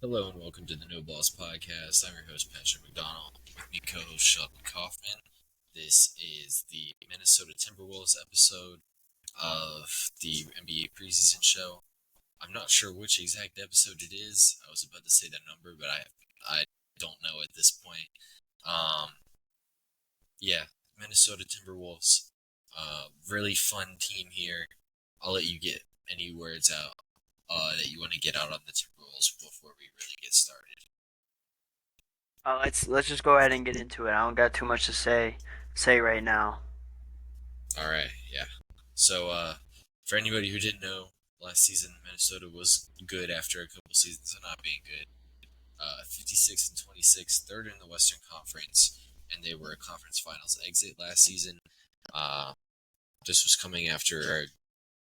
Hello and welcome to the No Balls Podcast. I'm your host, Patrick McDonald. With me, co-host Sheldon Kaufman. This is the Minnesota Timberwolves episode of the NBA preseason show. I'm not sure which exact episode it is. I was about to say that number, but I don't know at this point. Um, yeah, Minnesota Timberwolves. Really fun team here. I'll let you get any words out that you want to get out on the Timberwolves before we really get started. Let's just go ahead and get into it. I don't got too much to say right now. All right, yeah. So, for anybody who didn't know, last season Minnesota was good after a couple seasons of not being good. 56 and 26, third in the Western Conference, and they were a conference finals exit last season. Uh, this was coming after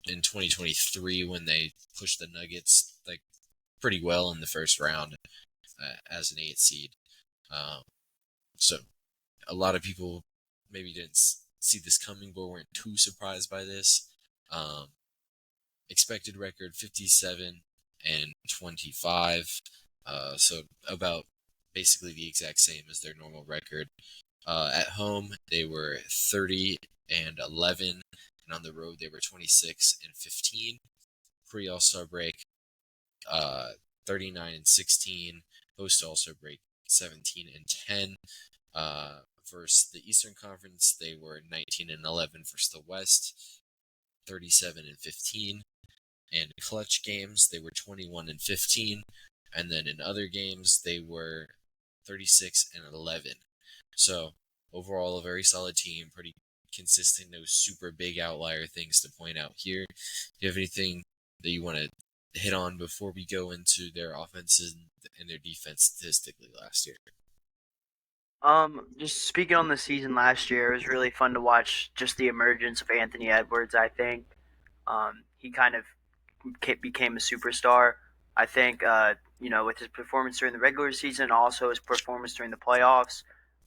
in 2023 when they pushed the Nuggets like pretty well in the first round as an 8 seed. Um, so a lot of people maybe didn't see this coming, but weren't too surprised by this. Um, Expected record 57 and 25, so about basically the exact same as their normal record. At home, they were 30 and 11, and on the road, they were 26 and 15. Pre All Star break, 39 and 16. Post All Star break, 17 and 10. Versus the Eastern Conference, they were 19 and 11 versus the West, 37 and 15. And clutch games, they were 21 and 15. And then in other games, they were 36 and 11. So overall, a very solid team, pretty consistent. No super big outlier things to point out here. Do you have anything that you want to hit on before we go into their offenses and their defense statistically last year? Just speaking on the season last year, it was really fun to watch just the emergence of Anthony Edwards. I think he kind of became a superstar. I think with his performance during the regular season, also his performance during the playoffs,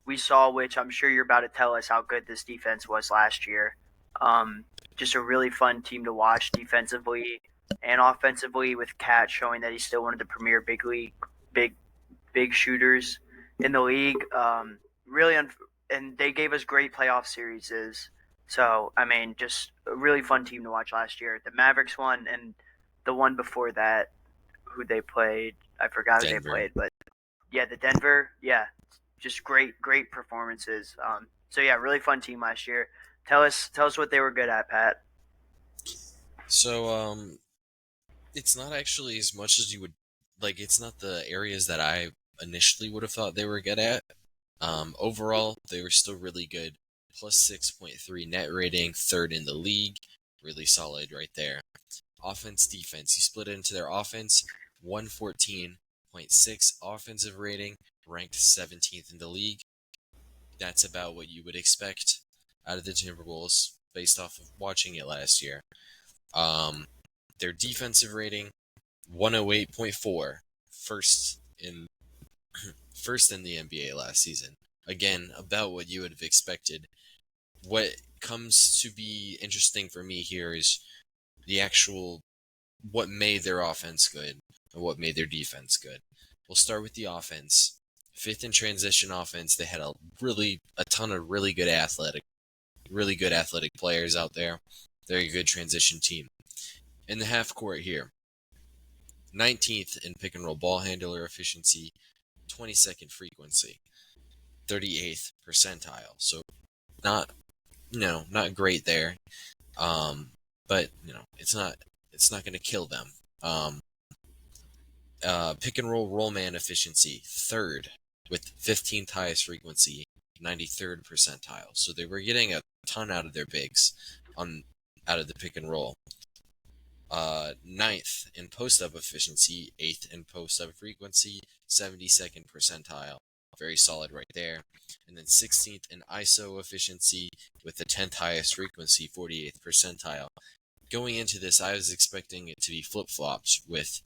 we saw, which I'm sure you're about to tell us how good this defense was last year. Um, just a really fun team to watch defensively and offensively, with Cat showing that he's still one of the premier big big shooters in the league. Really, and they gave us great playoff series. So I mean, just a really fun team to watch last year. The Mavericks won, and the one before that, who they played, I forgot who they Denver. played, but yeah, the Denver, yeah, just great performances. So yeah, really fun team last year. Tell us what they were good at, Pat. So, it's not actually as much as you would like. It's not the areas that I initially would have thought they were good at. Overall, they were still really good. Plus 6.3 net rating, third in the league. Really solid right there. Offense, defense. You split it into their offense, 114.6 offensive rating, ranked 17th in the league. That's about what you would expect out of the Timberwolves based off of watching it last year. Um, their defensive rating, 108.4, first in first in the NBA last season. Again, about what you would have expected. What comes to be interesting for me here is the actual what made their offense good and what made their defense good. We'll start with the offense. Fifth in transition offense, they had a ton of really good athletic players out there. They're a good transition team. In the half court here, 19th in pick and roll ball handler efficiency, 22nd frequency, 38th percentile. So not not great there. But it's not going to kill them. Pick and roll man efficiency, third with 15th highest frequency, 93rd percentile. So they were getting a ton out of their bigs on out of the pick and roll. Ninth in post up efficiency, eighth in post up frequency, 72nd percentile. Very solid right there. And then 16th in ISO efficiency with the 10th highest frequency, 48th percentile. Going into this, I was expecting it to be flip flopped with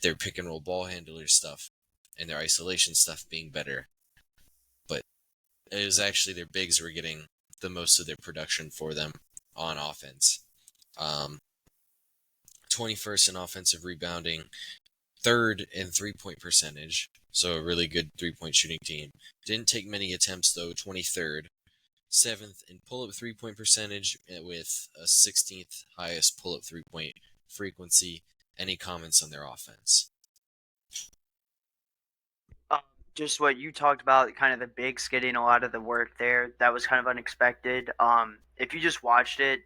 their pick and roll ball handler stuff and their isolation stuff being better. But it was actually their bigs were getting the most of their production for them on offense. Um, 21st in offensive rebounding, third in 3-point percentage, so a really good 3-point shooting team. Didn't take many attempts though, 23rd. Seventh in pull-up 3-point percentage with a 16th highest pull-up 3-point frequency. Any comments on their offense? Um, just what you talked about, kind of the bigs getting a lot of the work there. That was kind of unexpected. If you just watched it,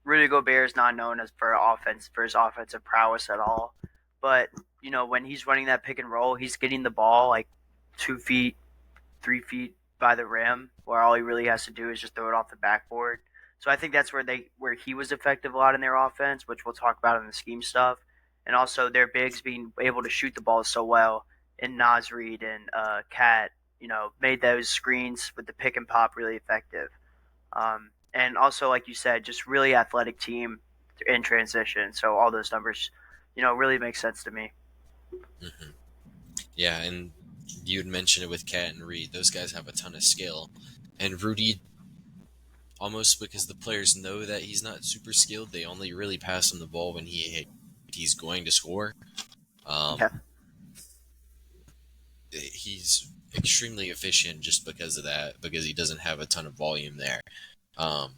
Rudy Gobert is not known as for his offensive prowess at all. But when he's running that pick and roll, he's getting the ball like 2 feet, 3 feet by the rim, where all he really has to do is just throw it off the backboard. So I think that's where he was effective a lot in their offense, which we'll talk about in the scheme stuff, and also their bigs being able to shoot the ball so well. And Nas Reed and Cat, made those screens with the pick and pop really effective. And also, like you said, just really athletic team in transition. So all those numbers, really make sense to me. Mm-hmm. Yeah, and you had mentioned it with Cat and Reed. Those guys have a ton of skill. And Rudy, almost because the players know that he's not super skilled, they only really pass him the ball when he's going to score. Yeah, Um, he's extremely efficient just because of that, because he doesn't have a ton of volume there. Um,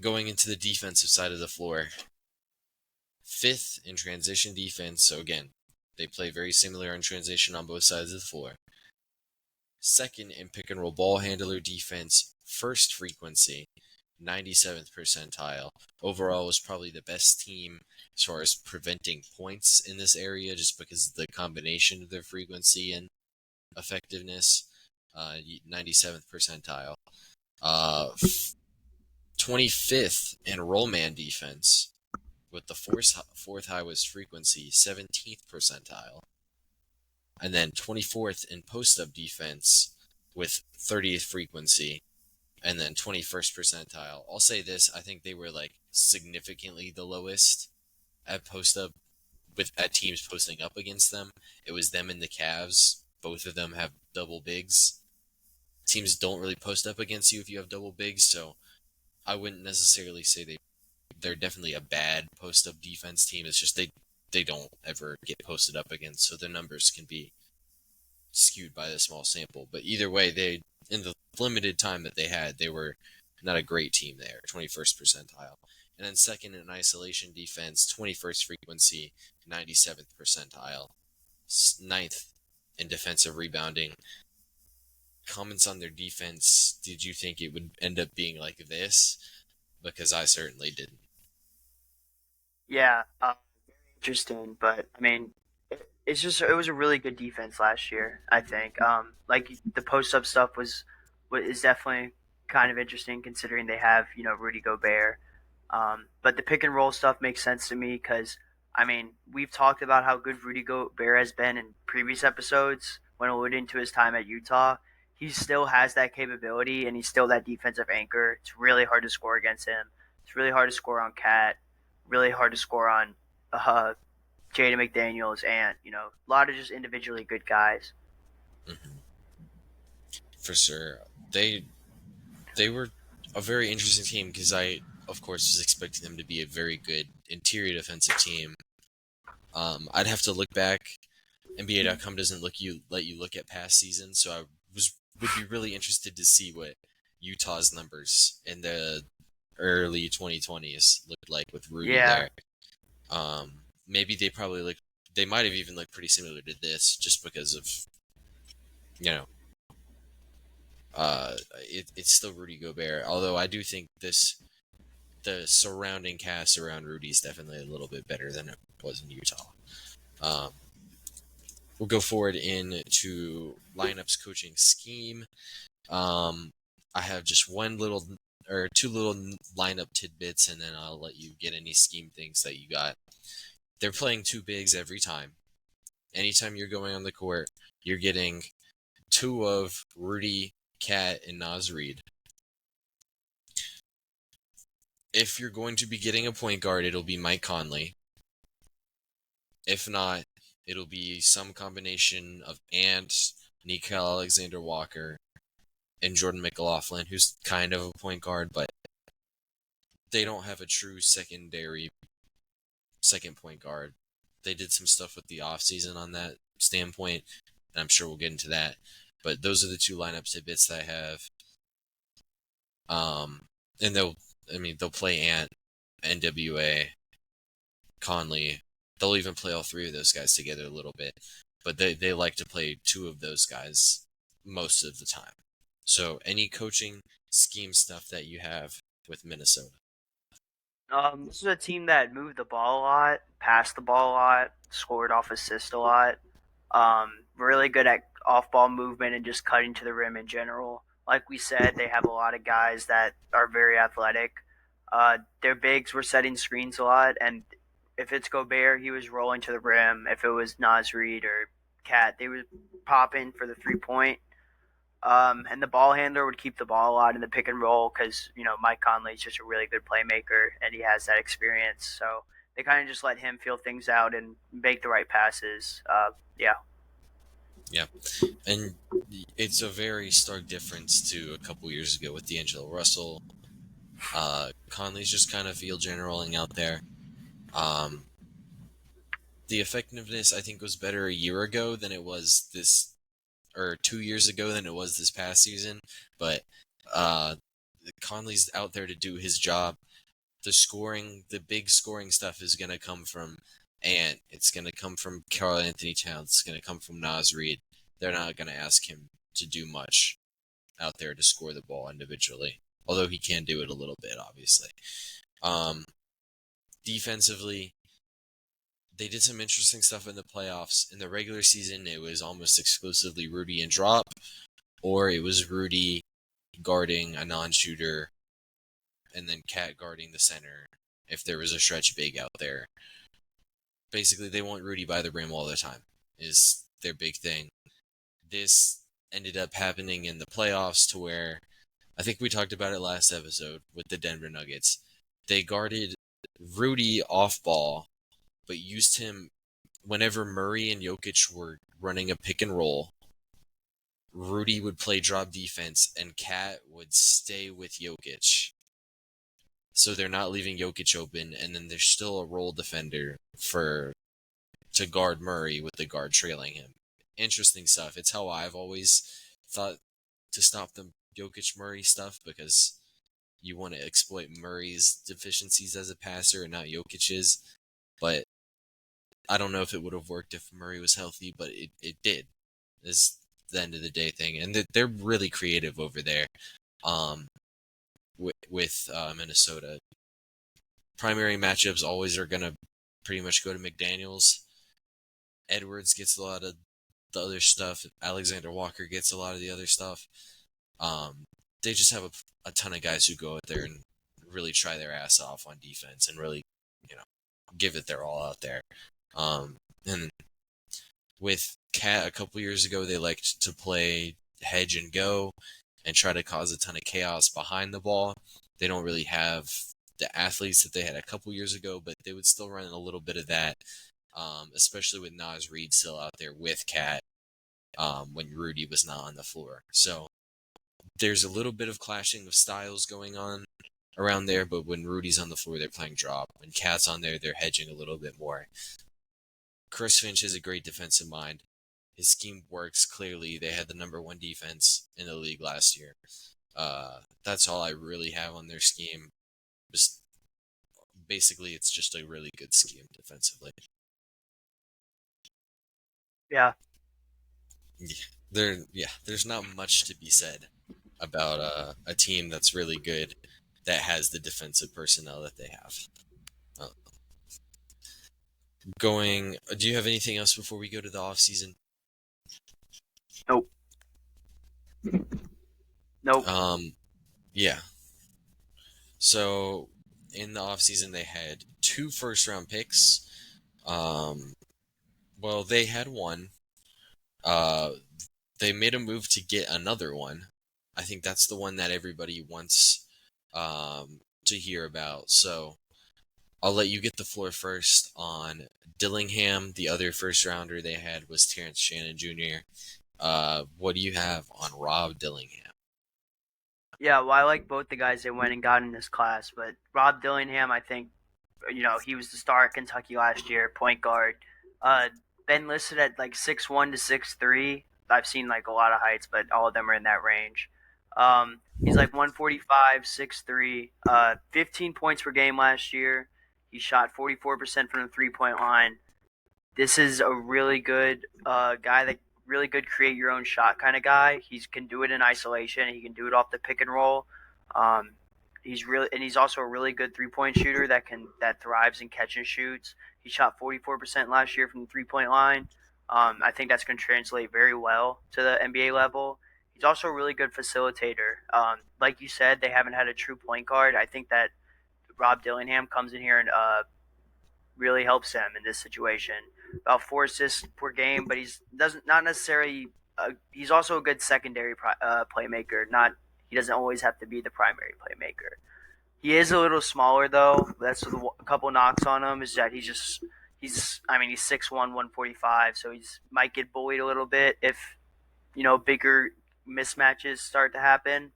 going into the defensive side of the floor, fifth in transition defense. So again, they play very similar in transition on both sides of the floor. Second in pick and roll ball handler defense, first frequency, 97th percentile. Overall was probably the best team as far as preventing points in this area, just because of the combination of their frequency and effectiveness. 97th percentile. Uh, 25th in roll man defense with the fourth highest frequency, 17th percentile. And then 24th in post-up defense with 30th frequency, and then 21st percentile. I'll say this, I think they were like significantly the lowest at post-up at teams posting up against them. It was them and the Cavs. Both of them have double bigs. Teams don't really post up against you if you have double bigs, so I wouldn't necessarily say they're definitely a bad post up defense team. It's just they don't ever get posted up against, so their numbers can be skewed by the small sample. But either way, they in the limited time that they had, they were not a great team there, 21st percentile. And then second in isolation defense, 21st frequency, 97th percentile. Ninth in defensive rebounding. Comments on their defense, did you think it would end up being like this? Because I certainly didn't. yeah. Interesting, but I mean, it was a really good defense last year. I think, like the post up stuff is definitely kind of interesting considering they have Rudy Gobert. But the pick and roll stuff makes sense to me because I mean we've talked about how good Rudy Gobert has been in previous episodes when alluding to his time at Utah. He still has that capability and he's still that defensive anchor. It's really hard to score against him. It's really hard to score on Cat. Really hard to score on uh, Jaden McDaniels, and a lot of just individually good guys. Mm-hmm. For sure, they were a very interesting team because I, of course, was expecting them to be a very good interior defensive team. I'd have to look back. NBA.com doesn't let you look at past seasons, so I would be really interested to see what Utah's numbers in the early 2020s looked like with Rudy Yeah, there. Maybe they might have even looked pretty similar to this, just because of you know it's still Rudy Gobert. Although I do think the surrounding cast around Rudy is definitely a little bit better than it was in Utah. Um, we'll go forward into lineups coaching scheme. Um, I have just one little or two little lineup tidbits, and then I'll let you get any scheme things that you got. They're playing two bigs every time. Anytime you're going on the court, you're getting two of Rudy, Cat, and Nas Reed. If you're going to be getting a point guard, it'll be Mike Conley. If not, it'll be some combination of Ant, Nickel Alexander-Walker, and Jordan McLaughlin, who's kind of a point guard, but they don't have a true second point guard. They did some stuff with the offseason on that standpoint, and I'm sure we'll get into that. But those are the two lineup tidbits that I have. And they'll play Ant, NWA, Conley. They'll even play all three of those guys together a little bit, but they like to play two of those guys most of the time. So, any coaching scheme stuff that you have with Minnesota? This is a team that moved the ball a lot, passed the ball a lot, scored off assist a lot. Really good at off ball movement and just cutting to the rim in general. Like we said, they have a lot of guys that are very athletic. Their bigs were setting screens a lot, and if it's Gobert, he was rolling to the rim. If it was Nas Reed or Cat, they would pop in for the 3 point. And the ball handler would keep the ball a lot in the pick and roll because Mike Conley is just a really good playmaker and he has that experience. So they kind of just let him feel things out and make the right passes. Yeah. Yeah, and it's a very stark difference to a couple years ago with D'Angelo Russell. Conley's just kind of field generaling out there. Um, the effectiveness I think was better a year ago than it was this, or 2 years ago than it was this past season. But uh, Conley's out there to do his job. The big scoring stuff is going to come from Ant. It's going to come from Karl Anthony Towns. It's going to come from Nas Reed. They're not going to ask him to do much out there to score the ball individually, although he can do it a little bit, obviously. Um, Defensively, they did some interesting stuff in the playoffs. In the regular season, it was almost exclusively Rudy and drop, or it was Rudy guarding a non-shooter and then Cat guarding the center if there was a stretch big out there. Basically, they want Rudy by the rim all the time, is their big thing. This ended up happening in the playoffs to where I think we talked about it last episode with the Denver Nuggets. They guarded Rudy off ball, but used him whenever Murray and Jokic were running a pick and roll. Rudy would play drop defense, and Cat would stay with Jokic. So they're not leaving Jokic open, and then there's still a role defender to guard Murray with the guard trailing him. Interesting stuff. It's how I've always thought to stop the Jokic Murray stuff because you want to exploit Murray's deficiencies as a passer and not Jokic's. But I don't know if it would have worked if Murray was healthy, but it did. Is the end of the day thing, and they're really creative over there. With Minnesota, primary matchups always are gonna pretty much go to McDaniels. Edwards gets a lot of the other stuff. Alexander Walker gets a lot of the other stuff. They just have a ton of guys who go out there and really try their ass off on defense and really, give it their all out there. And with Cat a couple years ago, they liked to play hedge and go and try to cause a ton of chaos behind the ball. They don't really have the athletes that they had a couple years ago, but they would still run a little bit of that, especially with Nas Reed still out there with Cat when Rudy was not on the floor. So there's a little bit of clashing of styles going on around there, but when Rudy's on the floor, they're playing drop. When Cat's on there, they're hedging a little bit more. Chris Finch has a great defensive mind. His scheme works clearly. They had the number one defense in the league last year. That's all I really have on their scheme. Just basically, it's just a really good scheme defensively. Yeah. There's not much to be said about a team that's really good that has the defensive personnel that they have. Uh, do you have anything else before we go to the off season? Nope. Nope. Yeah. So in the off season, they had 2 first-round picks. Well, they had one. Uh, they made a move to get another one. I think that's the one that everybody wants to hear about. So I'll let you get the floor first on Dillingham. The other first rounder they had was Terrence Shannon Jr. What do you have on Rob Dillingham? Yeah, well, I like both the guys they went and got in this class, but Rob Dillingham, I think, he was the star at Kentucky last year, point guard. Uh, been listed at like 6'1" to 6'3". I've seen like a lot of heights, but all of them are in that range. He's like 145, 6'3", 15 points per game last year. He shot 44% from the 3-point line. This is a really good guy that really good create your own shot kind of guy. He can do it in isolation. He can do it off the pick and roll. Um, he's also a really good 3-point shooter that thrives in catch and shoots. He shot 44% last year from the 3-point line. I think that's going to translate very well to the NBA level. He's also a really good facilitator. Like you said, they haven't had a true point guard. I think that Rob Dillingham comes in here and really helps him in this situation. About 4 assists per game, but he's doesn't not necessarily. He's also a good secondary playmaker. Not he doesn't always have to be the primary playmaker. He is a little smaller though. That's a couple knocks on him is that he's I mean he's 6'1", 145, so he's might get bullied a little bit if bigger mismatches start to happen.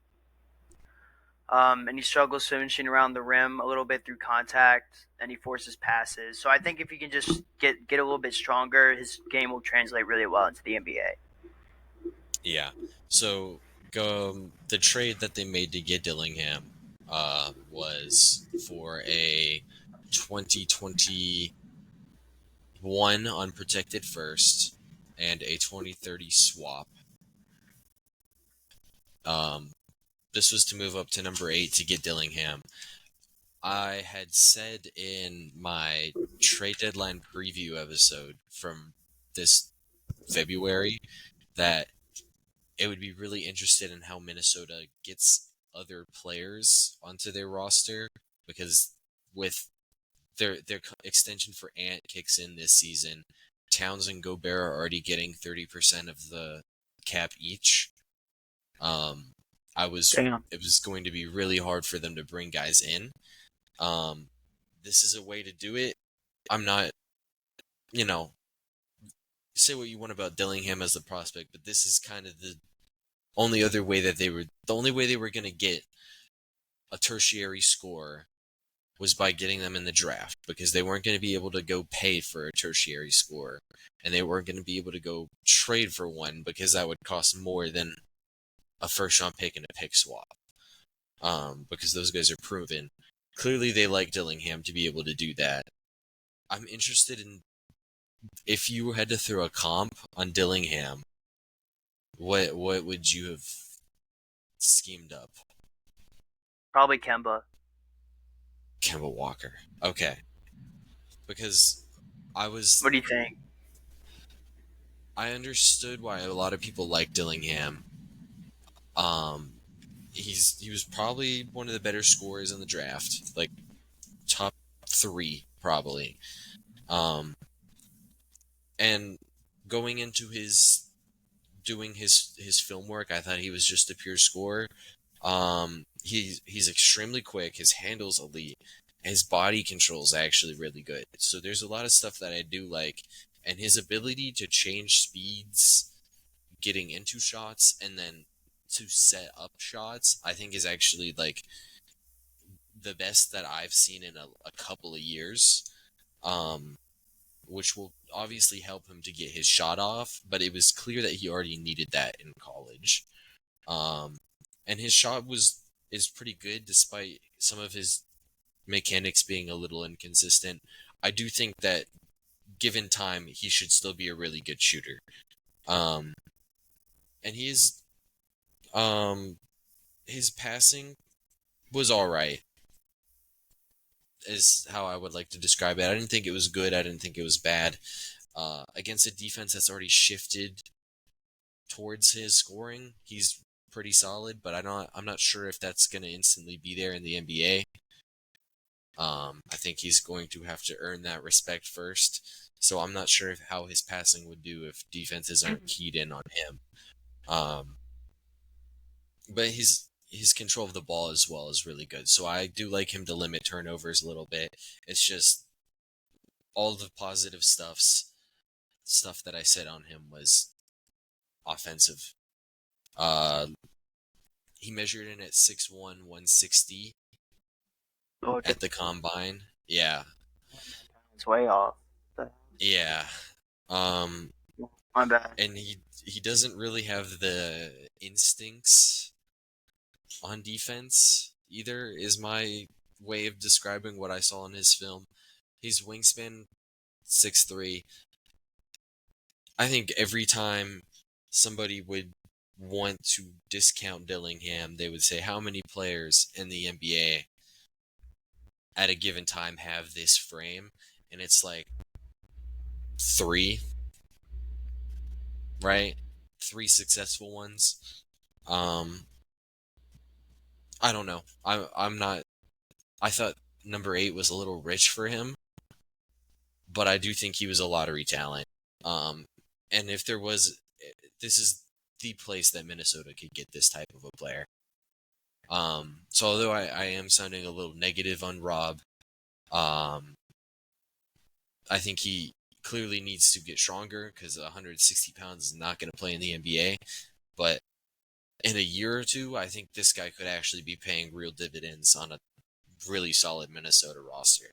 And he struggles finishing around the rim a little bit through contact, and he forces passes. So I think if he can just get a little bit stronger, his game will translate really well into the NBA. Yeah. So the trade that they made to get Dillingham was for a 2021 unprotected first and a 2030 swap. Um, this was to move up to number 8 to get Dillingham. I had said in my trade deadline preview episode from this February that it would be really interested in how Minnesota gets other players onto their roster because with their extension for Ant kicks in this season, Towns and Gobert are already getting 30% of the cap each. Um, I was Damn. it was going to be really hard for them to bring guys in. Um, this is a way to do it. I'm not, you know, say what you want about Dillingham as the prospect, but this is kind of the only way they were going to get a tertiary score was by getting them in the draft because they weren't going to be able to go pay for a tertiary score and they weren't going to be able to go trade for one because that would cost more than a first round pick and a pick swap. Because those guys are proven. Clearly, they like Dillingham to be able to do that. I'm interested in if you had to throw a comp on Dillingham, what would you have schemed up? Probably Kemba. Kemba Walker. Okay, because I was What do you think? I understood why a lot of people like Dillingham. Um, he was probably one of the better scorers in the draft, like top 3 probably. Um, and going into his doing his film work, I thought he was just a pure scorer. He's extremely quick. His handle's elite. His body control is actually really good. So there's a lot of stuff that I do like, and his ability to change speeds, getting into shots, and then to set up shots, I think is actually like the best that I've seen in a couple of years. Um, which will obviously help him to get his shot off, but it was clear that he already needed that in college. Um, and his shot is pretty good despite some of his mechanics being a little inconsistent. I do think that given time, he should still be a really good shooter. Um, and um, his passing was all right, is how I would like to describe it. I didn't think it was good. I didn't think it was bad. Against a defense that's already shifted towards his scoring, he's pretty solid. But I'm not sure if that's going to instantly be there in the NBA. I think he's going to have to earn that respect first. So I'm not sure how his passing would do if defenses aren't keyed in on him. Um, but his control of the ball as well is really good. So I do like him to limit turnovers a little bit. It's just all the positive stuff that I said on him was offensive. Uh, he measured in at 6'1", 160 Oh, at the combine. Yeah, it's way off. yeah. Um, My bad. and he doesn't really have the instincts on defense either. Is my way of describing what I saw in his film. His wingspan 6'3". I think every time somebody would want to discount Dillingham, they would say how many players in the NBA at a given time have this frame, and it's like three, right? Three successful ones. Um, I don't know. I'm not. I thought number 8 was a little rich for him, but I do think he was a lottery talent. Um, and if there was, this is the place that Minnesota could get this type of a player. So although I am sounding a little negative on Rob, um, I think he clearly needs to get stronger because 160 pounds is not going to play in the NBA. But in a year or two, I think this guy could actually be paying real dividends on a really solid Minnesota roster.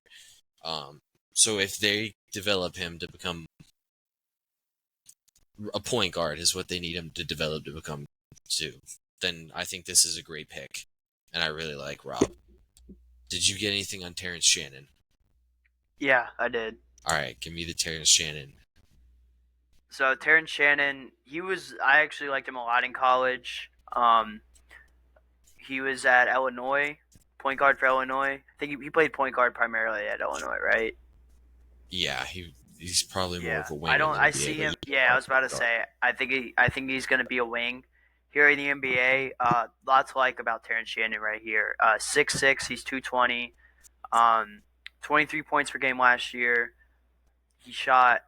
Um, so if they develop him to become a point guard, is what they need him to develop to become to, then I think this is a great pick, and I really like Rob. Did you get anything on Terrence Shannon? Yeah, I did. All right, give me the Terrence Shannon. So Terrence Shannon, I actually liked him a lot in college. He was at Illinois, point guard for Illinois. I think he played point guard primarily at Illinois, right? Yeah, he's probably more Yeah, of a wing in the I NBA, see but him. yeah, Yeah, I was about to guard. say. I think he's going to be a wing here in the NBA. Lots to like about Terrence Shannon right here. 6'6", he's 220. 23 points per game last year. He shot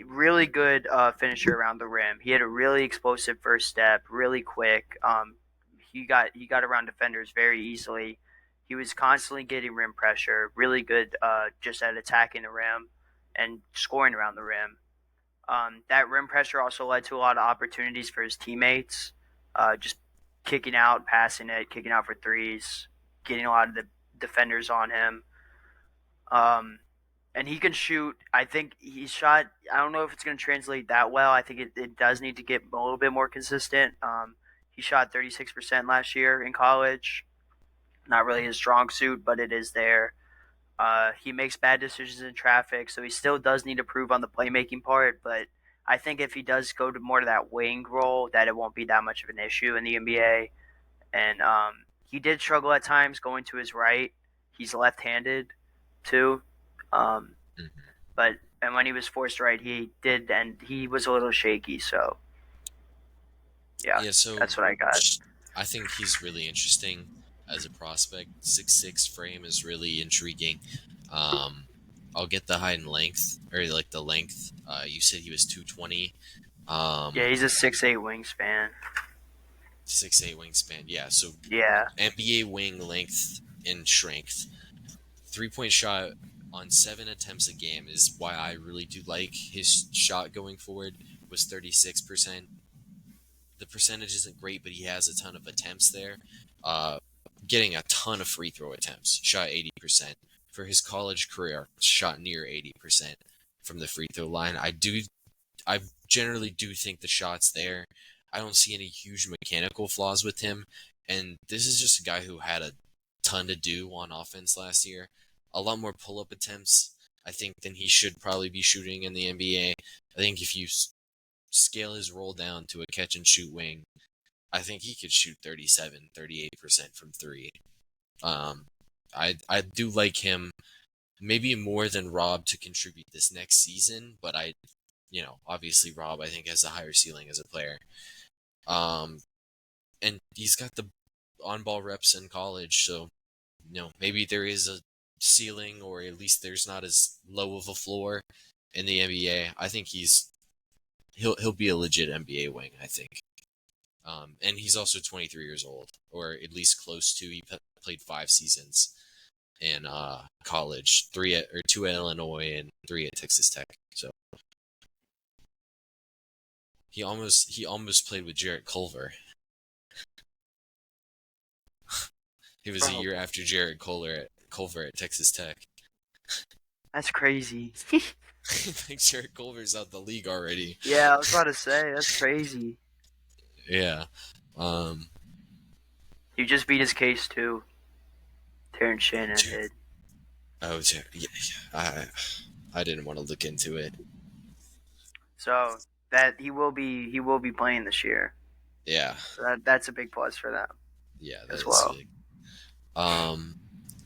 really good finisher around the rim. He had a really explosive first step, really quick. He got around defenders very easily. He was constantly getting rim pressure. Really good just at attacking the rim and scoring around the rim. That rim pressure also led to a lot of opportunities for his teammates. Just kicking out, passing it, kicking out for threes, getting a lot of the defenders on him. Um, and he can shoot. I think he shot. I don't know if it's going to translate that well. I think it does need to get a little bit more consistent. He shot 36% last year in college. Not really his strong suit, but it is there. He makes bad decisions in traffic, so he still does need to prove on the playmaking part. But I think if he does go to more to that wing role, that it won't be that much of an issue in the NBA. And he did struggle at times going to his right. He's left-handed too. Um, Mhm. but and when he was forced right, he did, and he was a little shaky. So yeah, Yeah, so that's what I got. I think he's really interesting as a prospect. 6'6" frame is really intriguing. Um, I'll get the height and length, or like the length. You said he was 220. Yeah, Um, he's a 6'8" wingspan. 6'8" wingspan. Yeah, so Yeah, NBA wing length and strength. 3-point shot on 7 attempts a game is why I really do like his shot going forward. Was 36%. The percentage isn't great, but he has a ton of attempts there. Uh, Getting a ton of free throw attempts, shot 80%. For his college career, shot near 80% from the free throw line. I generally do think the shot's there. I don't see any huge mechanical flaws with him. And this is just a guy who had a ton to do on offense last year. A lot more pull up attempts, I think, than he should probably be shooting in the NBA. I think if you scale his roll down to a catch and shoot wing, I think he could shoot 37, 38% from three. Um, I do like him maybe more than Rob to contribute this next season, but obviously Rob I think has a higher ceiling as a player. Um, and he's got the on-ball reps in college, so maybe there is a ceiling, or at least there's not as low of a floor in the NBA. I think he'll be a legit NBA wing, I think. And he's also 23 years old, or at least close to. He played 5 seasons in college, 2 at Illinois and 3 at Texas Tech. So he almost played with Jarrett Culver. He was a bro, year after Culver at Texas Tech. that's crazy. Like Jared Culver's out the league already. Yeah, I was about to say that's crazy. Yeah. Um, He just beat his case too. Terrence Shannon Jared, did. oh, Jared, yeah, I didn't want to look into it. So that he will be playing this year. Yeah, So that's a big plus for them yeah, that as is well. big. Um,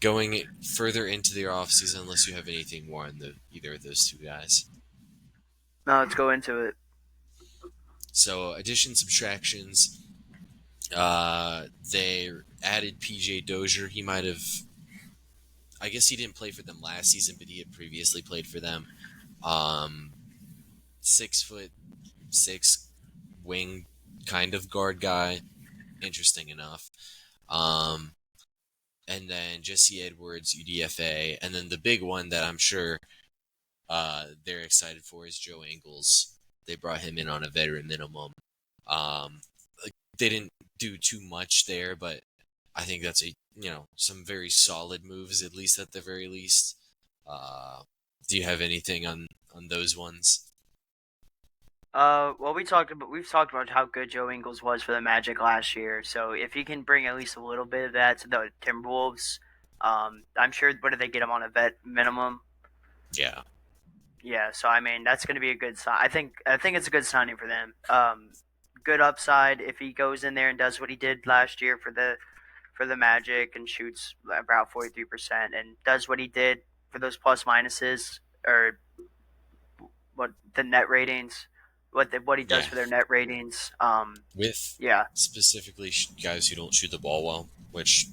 Going further into the off season, unless you have anything more on either of those two guys. No, let's go into it. So addition subtractions. They added PJ Dozier. He might have. I guess he didn't play for them last season, but he had previously played for them. 6'6" wing kind of guard guy. Interesting enough. Um, and then Jesse Edwards, UDFA, and then the big one that I'm sure they're excited for is Joe Ingles. They brought him in on a veteran minimum. Um, they didn't do too much there, but I think that's some very solid moves, at least at the very least. Uh, do you have anything on those ones? Well, we've talked about how good Joe Ingles was for the Magic last year. So if he can bring at least a little bit of that to the Timberwolves, I'm sure. What did they get him on a vet minimum? Yeah, Yeah. So I mean, that's going to be a good sign. I think it's a good signing for them. Good upside if he goes in there and does what he did last year for the Magic and shoots about 43% and does what he did for those plus minuses or what the net ratings, what he does yeah. for their net ratings. With Yeah, specifically guys who don't shoot the ball well, which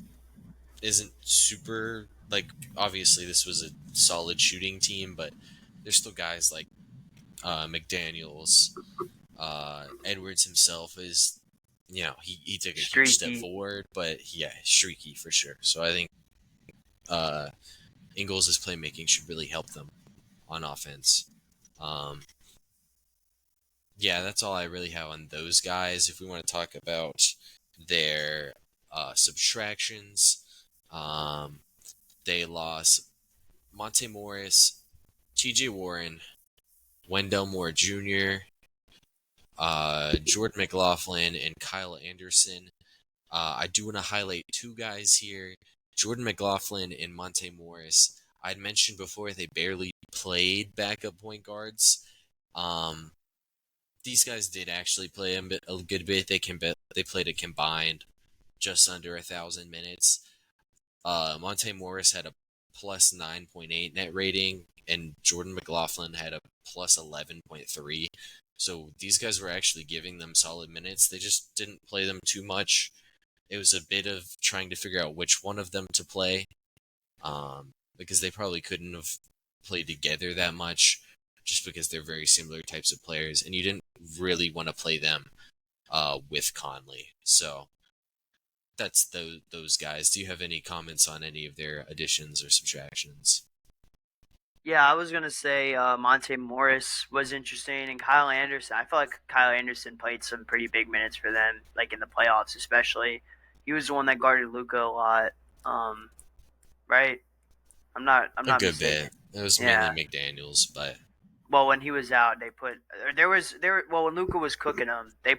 isn't super like obviously this was a solid shooting team, but there's still guys like McDaniels, Edwards himself is he took a huge step streaky. forward, but yeah, streaky for sure. So I think uh, Ingles' playmaking should really help them on offense. Um, yeah, that's all I really have on those guys. If we want to talk about their subtractions, um, they lost Monte Morris, T.J. Warren, Wendell Moore Jr., Jordan McLaughlin, and Kyle Anderson. I do want to highlight two guys here, Jordan McLaughlin and Monte Morris. I'd mentioned before they barely played backup point guards. Um, these guys did actually play a good bit. They played a combined just under 1,000 minutes. Monte Morris had a plus 9.8 net rating, and Jordan McLaughlin had a plus 11.3. So these guys were actually giving them solid minutes. They just didn't play them too much. It was a bit of trying to figure out which one of them to play, because they probably couldn't have played together that much, just because they're very similar types of players, and you didn't really want to play them with Conley. So that's those guys. Do you have any comments on any of their additions or subtractions? Yeah, I was gonna say Monte Morris was interesting, and Kyle Anderson. I feel like Kyle Anderson played some pretty big minutes for them, like in the playoffs, especially. He was the one that guarded Luca a lot, um, right? I'm A not good mistaken. bit. It was mainly Yeah. McDaniels, but Well, when he was out, they put there. Well, when Luca was cooking them, they.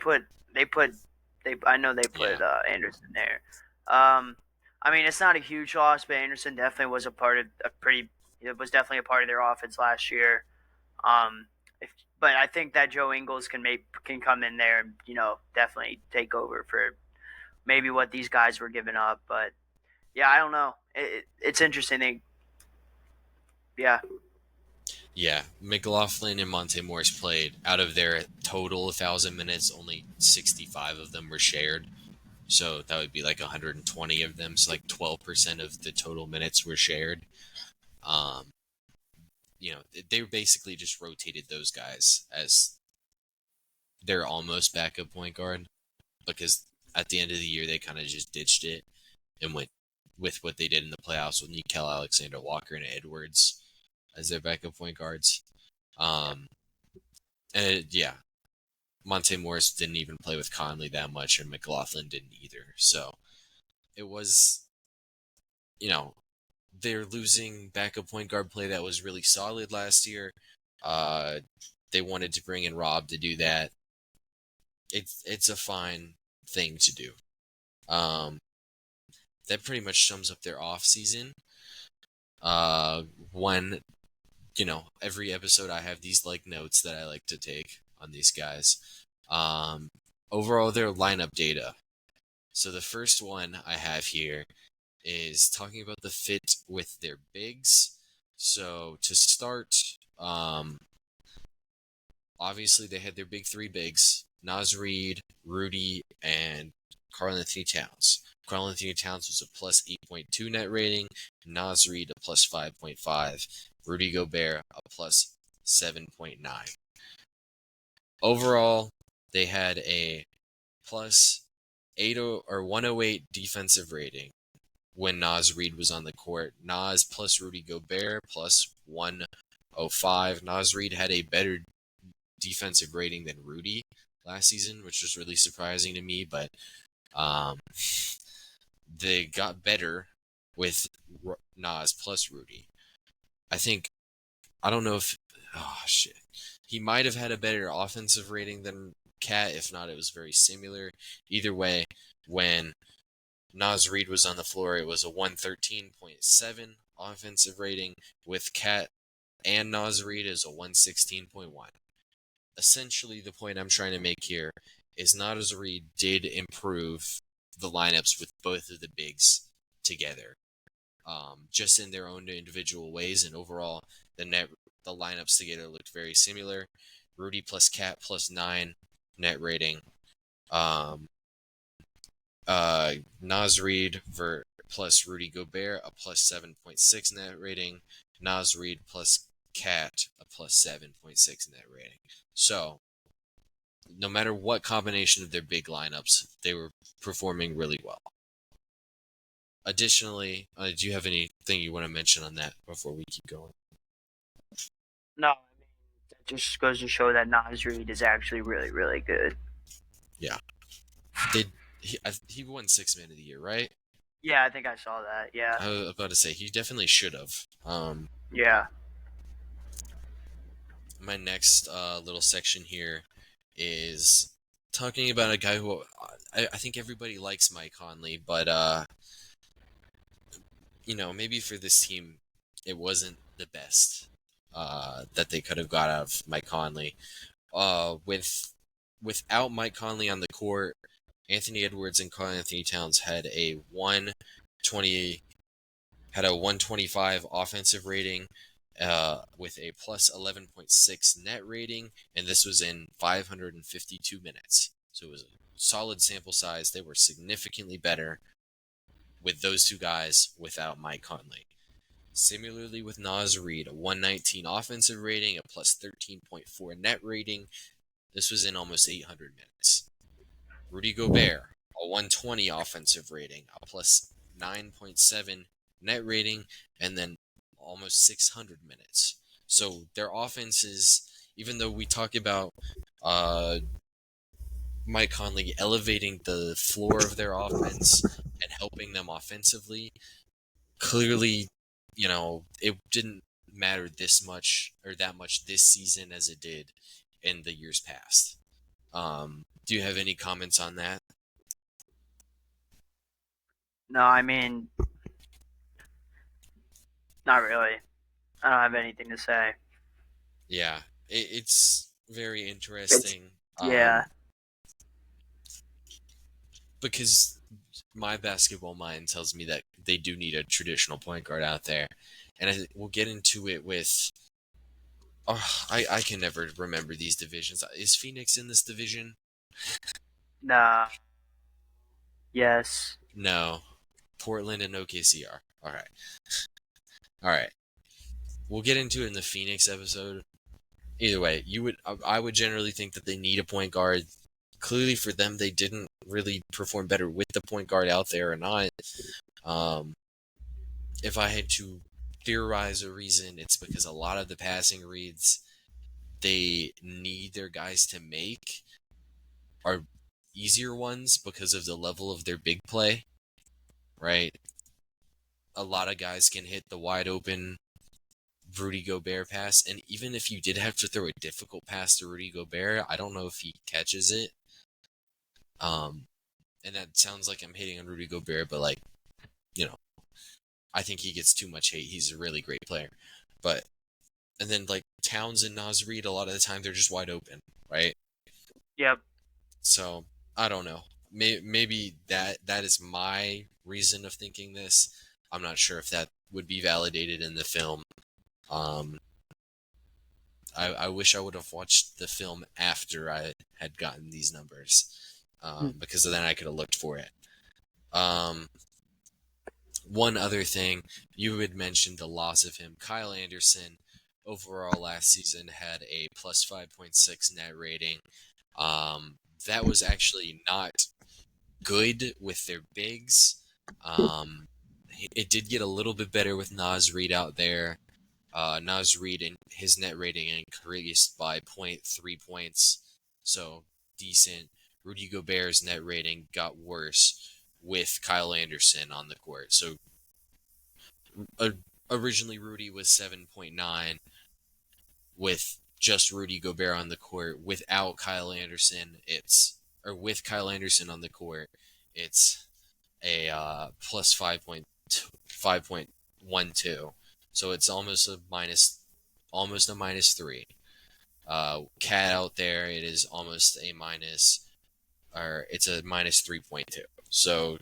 I know they yeah, put Anderson there. Um, I mean, it's not a huge loss, but Anderson definitely was a part of a pretty. It was definitely a part of their offense last year. Um, if, but I think that Joe Ingles can come in there and definitely take over for maybe what these guys were giving up. But yeah, I don't know. It's interesting. Yeah, yeah. McLaughlin and Monte Morris played out of their total 1,000 minutes. Only 65 of them were shared. So that would be like 120 of them. So like 12% of the total minutes were shared. Um, they basically just rotated those guys as their almost backup point guard because at the end of the year they kind of just ditched it and went with what they did in the playoffs with Nickel Alexander Walker and Edwards as their backup point guards. Um, and yeah, Monte Morris didn't even play with Conley that much, and McLaughlin didn't either. So it was, you know, they're losing backup point guard play that was really solid last year. Uh, they wanted to bring in Rob to do that. It's a fine thing to do. Um, that pretty much sums up their off season. Uh, one, every episode I have these like notes that I like to take on these guys. Um, overall, their lineup data. So the first one I have here is talking about the fit with their bigs. So to start, obviously they had their big three bigs: Naz Reid, Rudy, and Karl-Anthony Towns. Karl-Anthony Towns was a plus 8.2 net rating, Naz Reid a plus 5.5, Rudy Gobert a plus 7.9. Overall, they had a plus 80 or 108 defensive rating when Naz Reid was on the court. Naz plus Rudy Gobert plus 105. Naz Reid had a better defensive rating than Rudy last season, which was really surprising to me, but um, they got better with Naz plus Rudy. I don't know if, oh shit, he might have had a better offensive rating than Cat. If not, it was very similar. Either way, when Naz Reid was on the floor, it was a 113.7 offensive rating. With Cat and Naz Reid is a 116.1. Essentially, the point I'm trying to make here is Naz Reid did improve the lineups with both of the bigs together, just in their own individual ways, and overall, the lineups together looked very similar. Rudy plus Cat plus 9 net rating. Um, Naz Reid plus Rudy Gobert a plus 7.6 net rating. Naz Reid plus Cat a plus 7.6 net rating. So, no matter what combination of their big lineups, they were performing really well. Additionally, do you have anything you want to mention on that before we keep going? No, I mean that just goes to show that Nas Reed is actually really, really good. Yeah, they he won 6 Man of the Year, right? Yeah, I think I saw that. Yeah, I was about to say he definitely should have. yeah. My next little section here is talking about a guy who I think everybody likes, Mike Conley, but maybe for this team, it wasn't the best that they could have got out of Mike Conley. Without Mike Conley on the court, Anthony Edwards and Karl-Anthony Towns had a 125 offensive rating, with a plus 11.6 net rating, and this was in 552 minutes. So it was a solid sample size. They were significantly better with those two guys without Mike Conley. Similarly with Naz Reid, a 119 offensive rating, a plus 13.4 net rating. This was in almost 800 minutes. Rudy Gobert, a 120 offensive rating, a plus 9.7 net rating, and then almost 600 minutes. So their offenses, even though we talk about uh, Mike Conley elevating the floor of their offense and helping them offensively, clearly, it didn't matter this much or that much this season as it did in the years past. Do you have any comments on that? No, I mean, not really. I don't have anything to say. Yeah, it's very It's interesting, yeah. because my basketball mind tells me that they do need a traditional point guard out there, and we'll get into it with. Oh, I can never remember these divisions. Is Phoenix in this division? Nah. Yes. No. Portland and OKC are. All right. All right. We'll get into it in the Phoenix episode. Either way, I would generally think that they need a point guard. Clearly, for them, they didn't really perform better with the point guard out there or not. Um, if I had to theorize a reason, it's because a lot of the passing reads they need their guys to make are easier ones because of the level of their big play, right? A lot of guys can hit the wide open Rudy Gobert pass. And even if you did have to throw a difficult pass to Rudy Gobert, I don't know if he catches it. Um, and that sounds like I'm hating on Rudy Gobert, but like, you know, I think he gets too much hate. He's a really great player. But, and then like Towns and Naz Reid, a lot of the time they're just wide open, right? Yep. So I don't know. Maybe that is my reason of thinking this. I'm not sure if that would be validated in the film. Um, I wish I would have watched the film after I had gotten these numbers, because then I could have looked for it. One other thing, you had mentioned the loss of him. Kyle Anderson, overall last season, had a plus 5.6 net rating. That was actually not good with their bigs. It did get a little bit better with Naz Reid out there. Naz Reid and his net rating increased by 0.3 points, so decent. Rudy Gobert's net rating got worse with Kyle Anderson on the court. So originally Rudy was 7.9 with just Rudy Gobert on the court. Without Kyle Anderson, with Kyle Anderson on the court, it's a plus 5.12. So it's almost a minus 3. Cat out there, it is almost a minus, or it's a minus 3.2. So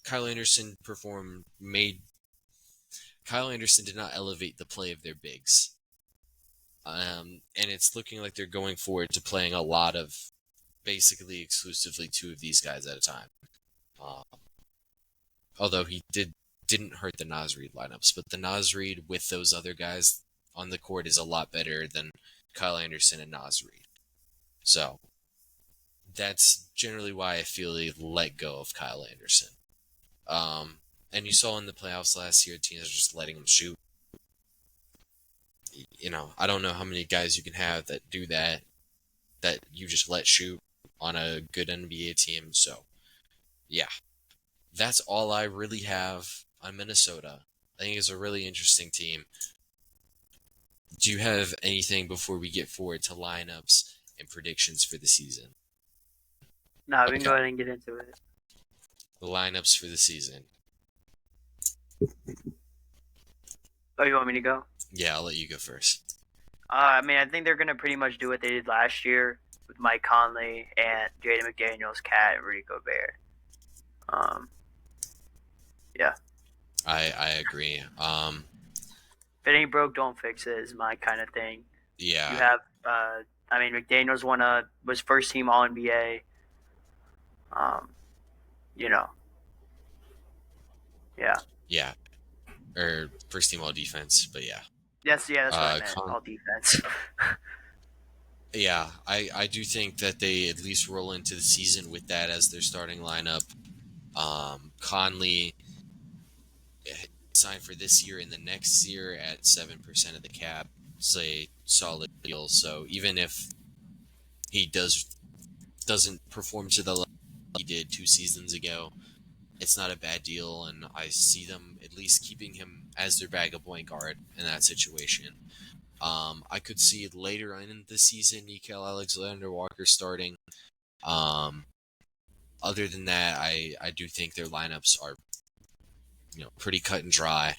Kyle Anderson Kyle Anderson did not elevate the play of their bigs. And it's looking like they're going forward to playing a lot of basically exclusively two of these guys at a time. Uh, Although he didn't hurt the Naz Reid lineups, but the Naz Reid with those other guys on the court is a lot better than Kyle Anderson and Naz Reid. So that's generally why I feel they let go of Kyle Anderson. And you saw in the playoffs last year, teams are just letting him shoot. I don't know how many guys you can have that do that you just let shoot on a good NBA team. So, yeah, that's all I really have on Minnesota. I think it's a really interesting team. Do you have anything before we get forward to lineups and predictions for the season? No, we can Okay, go ahead and get into it. the lineups for the season. Oh, you want me to go? Yeah, I'll let you go first. I mean, I think they're gonna pretty much do what they did last year with Mike Conley and Jaden McDaniels, Cat, and Rudy Gobert. Um, yeah. I agree. If it ain't broke, don't fix it is my kind of thing. You Yeah, have, I mean, McDaniels was first team All NBA. Um, you know, yeah. yeah, or first team all defense, but yeah. That's what I meant. Con- All defense. yeah, I do think that they at least roll into the season with that as their starting lineup. Conley signed for this year and the next year at 7% of the cap. It's a solid deal. So even if he doesn't perform to the level he did 2 seasons ago, it's not a bad deal, and I see them at least keeping him as their backup point guard in that situation. I could see it later on in the season, Nickeil Alexander-Walker starting. Um, Other than that, I do think their lineups are pretty cut and dry.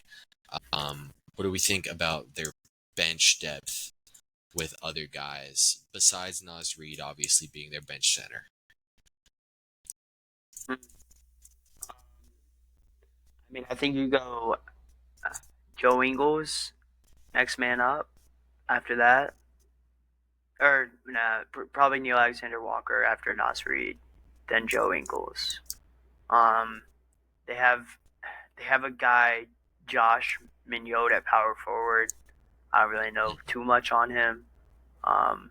What do we think about their bench depth with other guys besides Naz Reid, obviously being their bench center? I mean, I think you go Joe Ingles, next man up. After that, or nah, probably Neil Alexander Walker after Nas Reed, then Joe Ingles. Um, they have a guy, Josh Mignot at power forward. I don't really know too much on him. Um,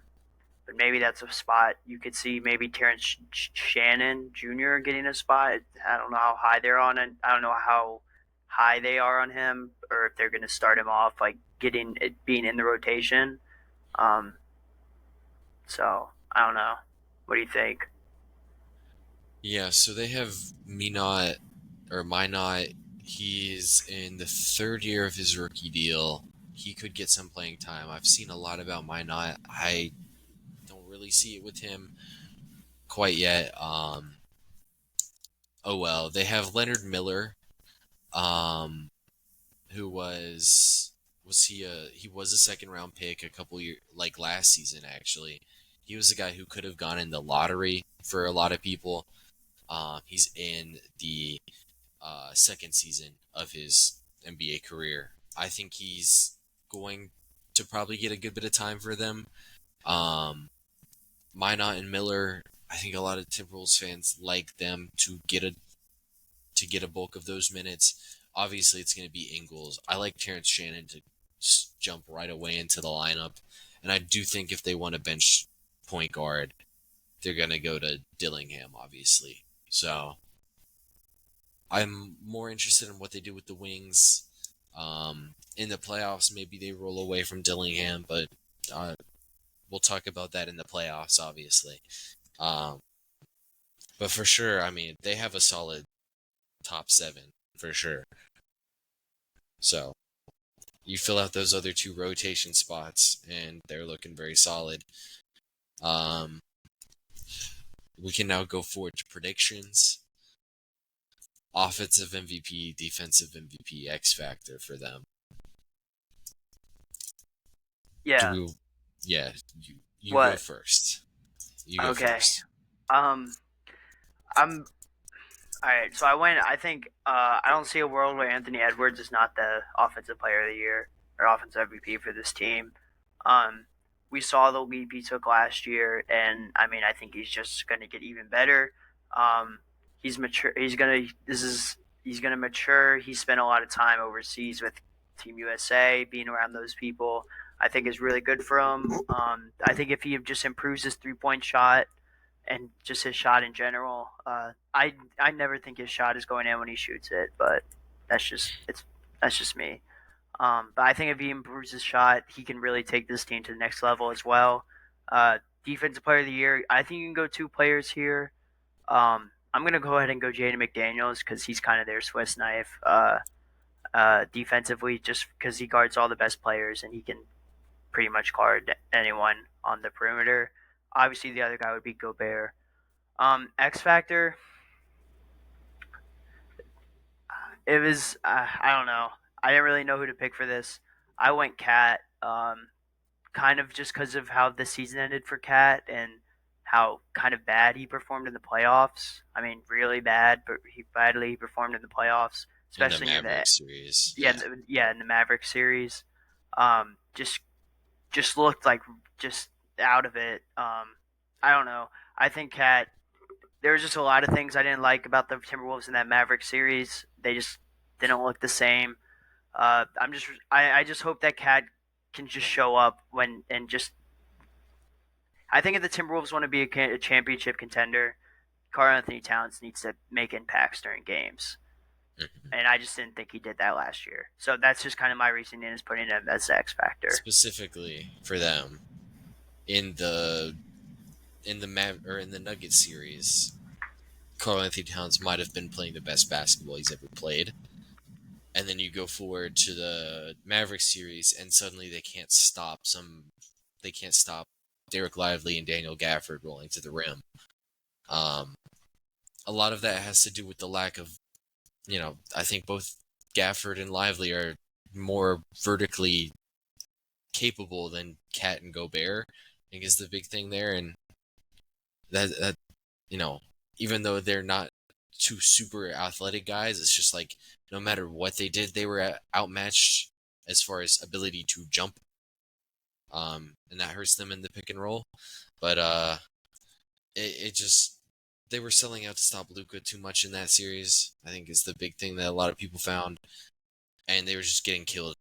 but maybe that's a spot you could see. Maybe Terrence Shannon Jr. getting a spot. I don't know how high they're on it. I don't know how high they are on him, or if they're going to start him off like getting it being in the rotation. Um, so I don't know. What do you think? Yeah, so they have Minot He's in the third year of his rookie deal. He could get some playing time. I've seen a lot about Minot. I don't really see it with him quite yet. Oh well, they have Leonard Miller, um, who he was a second round pick a couple years like last season actually. He was a guy who could have gone in the lottery for a lot of people. He's in the second season of his NBA career. I think he's going to probably get a good bit of time for them. Um, Minot and Miller, I think a lot of Timberwolves fans like them to get a bulk of those minutes. Obviously, it's going to be Ingles. I like Terrence Shannon to jump right away into the lineup, and I do think if they want a bench point guard, they're going to go to Dillingham, obviously. So I'm more interested in what they do with the wings. In the playoffs, maybe they roll away from Dillingham, but uh, we'll talk about that in the playoffs, obviously. Um, but for sure, I mean, they have a solid top seven for sure. So you fill out those other two rotation spots, and they're looking very solid. Um, we can now go forward to predictions. Offensive MVP, defensive MVP, X factor for them. Do Yeah. we? Yeah, you go What? first. You go Okay. first. Um, I'm all right. So I went. I think I don't see a world where Anthony Edwards is not the offensive player of the year or offensive MVP for this team. Um, we saw the leap he took last year, and I mean, I think he's just going to get even better. Um, he's mature. He's gonna. This is. He's gonna mature. He spent a lot of time overseas with Team USA, being around those people. I think is really good for him. I think if he just improves his 3 point shot and just his shot in general. I never think his shot is going in when he shoots it, but that's just me. But I think if he improves his shot, he can really take this team to the next level as well. Defensive player of the year, I think you can go two players here. I'm gonna go ahead and go Jaden McDaniels because he's kind of their Swiss knife defensively, just because he guards all the best players and he can pretty much guard anyone on the perimeter. Obviously, the other guy would be Gobert. X Factor, it was I don't know. I didn't really know who to pick for this. I went Cat, kind of just because of how the season ended for Cat and how kind of bad he performed in the playoffs. I mean, really bad, but he badly performed in the playoffs, In the especially near the Mavericks series, yeah yeah. in the Maverick series. Just looked like just out of it. I don't know. I think Cat there was just a lot of things I didn't like about the Timberwolves in that Maverick series. They just didn't look the same. I just hope that Cat can just show up when and just. I think if the Timberwolves want to be a championship contender, Karl Anthony Towns needs to make impacts during games, Mhm. and I just didn't think he did that last year. So that's just kind of my reasoning is putting him as the X factor. Specifically for them in the in the Nuggets series, Karl Anthony Towns might have been playing the best basketball he's ever played. And then you go forward to the Mavericks series, and suddenly they can't stop Derek Lively and Daniel Gafford rolling to the rim. Um, a lot of that has to do with the lack of, I think both Gafford and Lively are more vertically capable than Cat and Gobert. I think is the big thing there, and that you know, even though they're not two super athletic guys, it's just like no matter what they did, they were outmatched as far as ability to jump, and that hurts them in the pick and roll. But it just they were selling out to stop Luka too much in that series. I think is the big thing that a lot of people found, and they were just getting killed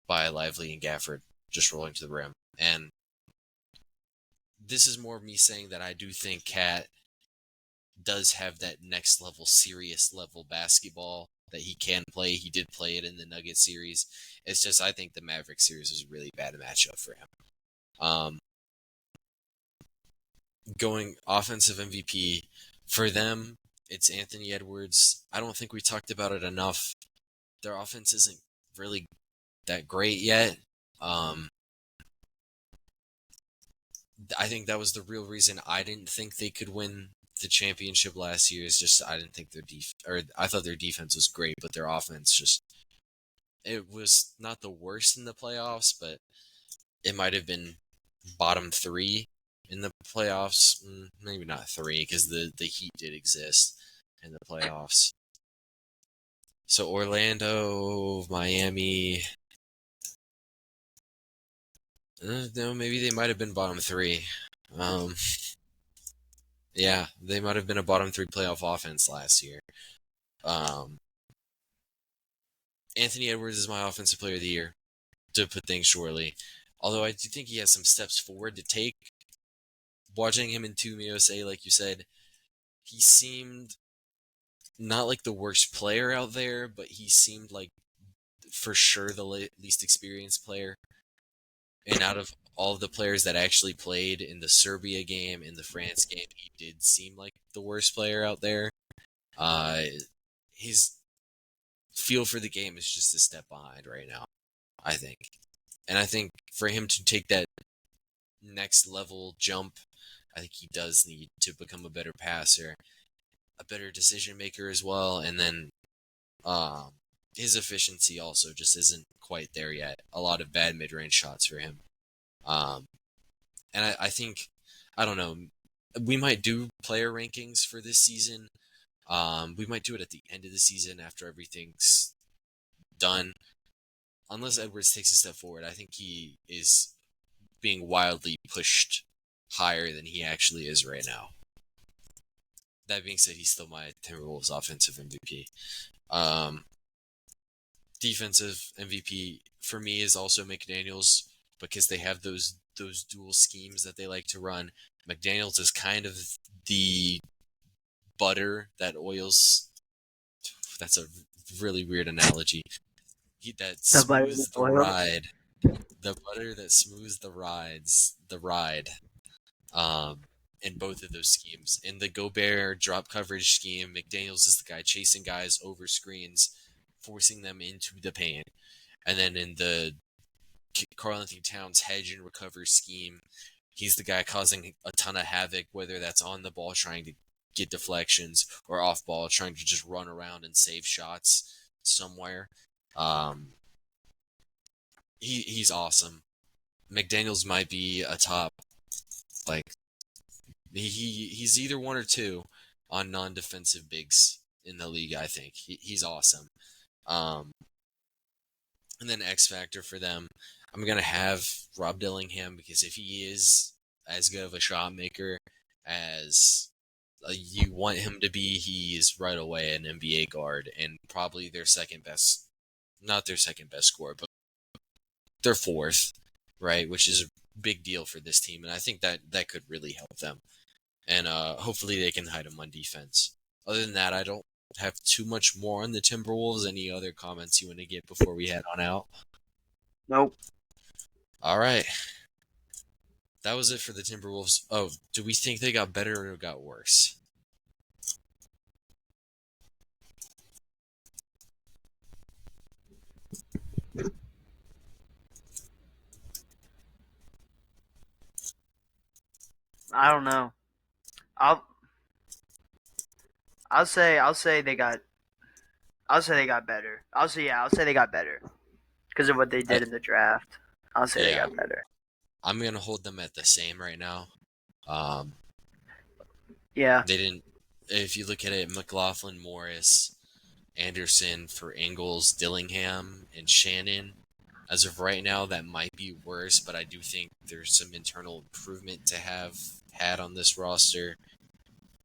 by Lively and Gafford just rolling to the rim. And this is more of me saying that I do think Cat does have that next level, serious level basketball that he can play. He did play it in the Nuggets series. It's just I think the Maverick series was a really bad matchup for him. Um, Going offensive MVP for them, it's Anthony Edwards. I don't think we talked about it enough. their offense isn't really that great yet. Um, I think that was the real reason I didn't think they could win the championship last year. Is just I didn't think I thought their defense was great, but their offense just it was not the worst in the playoffs, but it might have been bottom three in the playoffs. Maybe not three because the Heat did exist in the playoffs. So Orlando, Miami. No, maybe they might have been bottom three. Um, yeah, they might have been a bottom three playoff offense last year. Um, Anthony Edwards is my offensive player of the year, to put things shortly. Although I do think he has some steps forward to take. Watching him in Team USA, like you said, he seemed not like the worst player out there, but he seemed like for sure the least experienced player. And out of all of the players that actually played in the Serbia game, in the France game, he did seem like the worst player out there. His feel for the game is just a step behind right now, I think. And I think for him to take that next level jump, I think he does need to become a better passer, a better decision maker as well, and then his efficiency also just isn't quite there yet. A lot of bad mid-range shots for him. Um, and I think, I don't know, we might do player rankings for this season. We might do it at the end of the season after everything's done. Unless Edwards takes a step forward, I think he is being wildly pushed higher than he actually is right now. That being said, he's still my Timberwolves offensive MVP. Defensive MVP for me is also McDaniels because they have those dual schemes that they like to run. McDaniels is kind of the butter that oils. That's a really weird analogy. That The butter smooths the oil. ride. The butter that smooths the ride. Um, in both of those schemes. In the Gobert drop coverage scheme, McDaniels is the guy chasing guys over screens, forcing them into the paint. And then in the Karl-Anthony Towns hedge and recover scheme, he's the guy causing a ton of havoc, whether that's on the ball trying to get deflections or off ball trying to just run around and save shots somewhere. He's awesome. McDaniels might be a top, like, he's either one or two on non-defensive bigs in the league. I think he's awesome. And then X Factor for them, I'm gonna have Rob Dillingham because if he is as good of a shot maker as you want him to be, he is right away an NBA guard and probably their second best, not their second best scorer, but their fourth, right? Which is a big deal for this team, and I think that could really help them. And hopefully they can hide him on defense. Other than that, I don't have too much more on the Timberwolves. Any other comments you want to get before we head on out? Nope. All right. That was it for the Timberwolves. Oh, do we think they got better or got worse? I don't know. I'll I'll say they got better. I'll say they got better because of what they I, did in the draft. I'll say they yeah, got better. I'm gonna hold them at the same right now. Um, Yeah. they didn't. If you look at it, McLaughlin, Morris, Anderson for Ingles, Dillingham, and Shannon. As of right now, that might be worse, but I do think there's some internal improvement to have had on this roster.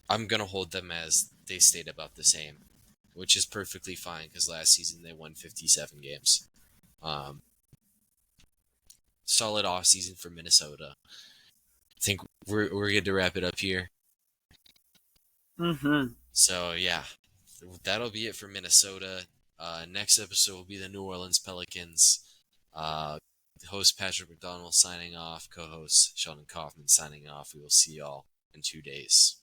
I'm going to hold them as they stayed about the same, which is perfectly fine because last season they won 57 games. Um, Solid off season for Minnesota. I think we're good to wrap it up here. Mhm. So yeah, that'll be it for Minnesota. Next episode will be the New Orleans Pelicans. Host Patrick McDonald signing off. Co-host Sheldon Kaufman signing off. We will see y'all in 2 days.